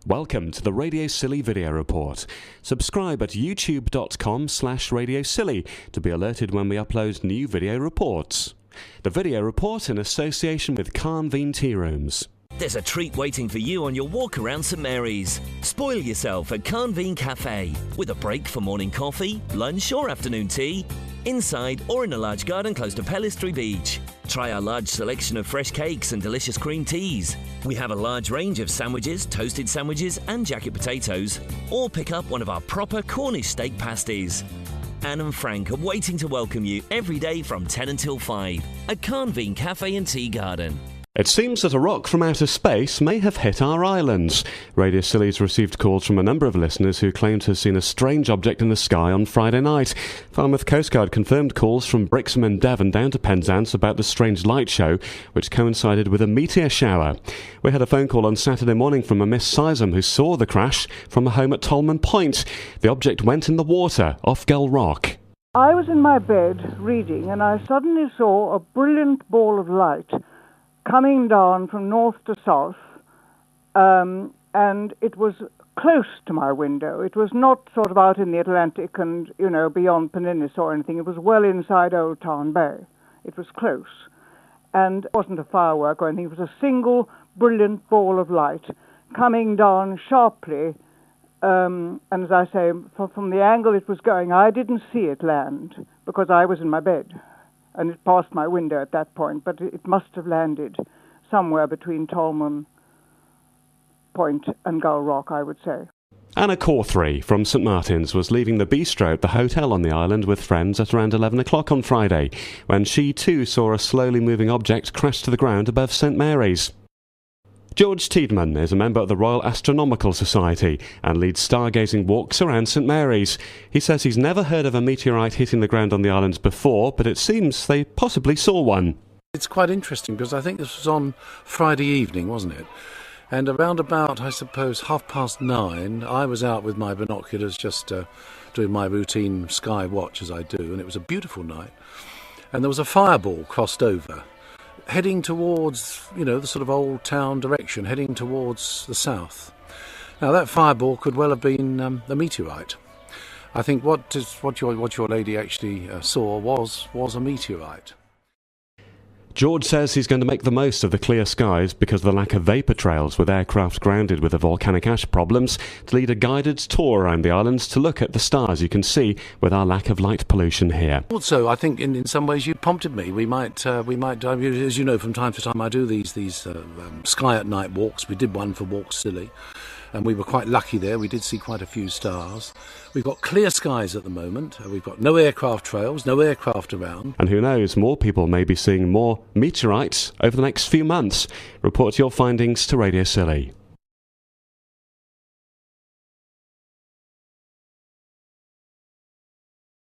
Welcome to the Radio Scilly video report. Subscribe at youtube.com/Radio Scilly to be alerted when we upload new video reports. The video report in association with Carnveen Tea Rooms. There's a treat waiting for you on your walk around St Mary's. Spoil yourself at Carnveen Cafe with a break for morning coffee, lunch or afternoon tea, inside or in a large garden close to Pellistry Beach. Try our large selection of fresh cakes and delicious cream teas. We have a large range of sandwiches, toasted sandwiches and jacket potatoes, or pick up one of our proper Cornish steak pasties. Anne and Frank are waiting to welcome you every day from 10 until 5 at Carnveen Cafe and Tea Garden. It seems that a rock from outer space may have hit our islands. Radio Scilly's received calls from a number of listeners who claim to have seen a strange object in the sky on Friday night. Falmouth Coast Guard confirmed calls from Brixham and Devon down to Penzance about the strange light show, which coincided with a meteor shower. We had a phone call on Saturday morning from a Miss Sizem who saw the crash from a home at Tolman Point. The object went in the water off Gull Rock. I was in my bed reading and I suddenly saw a brilliant ball of light coming down from north to south, and it was close to my window. It was not sort of out in the Atlantic and, beyond Peninsula or anything. It was well inside Old Town Bay. It was close. And it wasn't a firework or anything. It was a single brilliant ball of light coming down sharply. And as I say, from the angle it was going, I didn't see it land because I was in my bed. And it passed my window at that point, but it must have landed somewhere between Tolman Point and Gull Rock, I would say. Anna Cawthry from St Martin's was leaving the bistro at the hotel on the island with friends at around 11 o'clock on Friday, when she too saw a slowly moving object crash to the ground above St Mary's. George Tiedemann is a member of the Royal Astronomical Society and leads stargazing walks around St Mary's. He says he's never heard of a meteorite hitting the ground on the islands before, but it seems they possibly saw one. It's quite interesting because I think this was on Friday evening, wasn't it? And around about, I suppose, 9:30, I was out with my binoculars just doing my routine sky watch as I do, and it was a beautiful night. And there was a fireball crossed over, heading towards, the sort of old town direction, heading towards the south. Now that fireball could well have been a meteorite. I think what your lady actually saw was a meteorite. George says he's going to make the most of the clear skies because of the lack of vapour trails with aircraft grounded with the volcanic ash problems to lead a guided tour around the islands to look at the stars you can see with our lack of light pollution here. Also, I think in some ways you prompted me. We might, as you know, from time to time I do these sky at night walks. We did one for Walk Scilly, and we were quite lucky there. We did see quite a few stars. We've got clear skies at the moment. We've got no aircraft trails, no aircraft around. And who knows, more people may be seeing more meteorites over the next few months. Report your findings to Radio Scilly.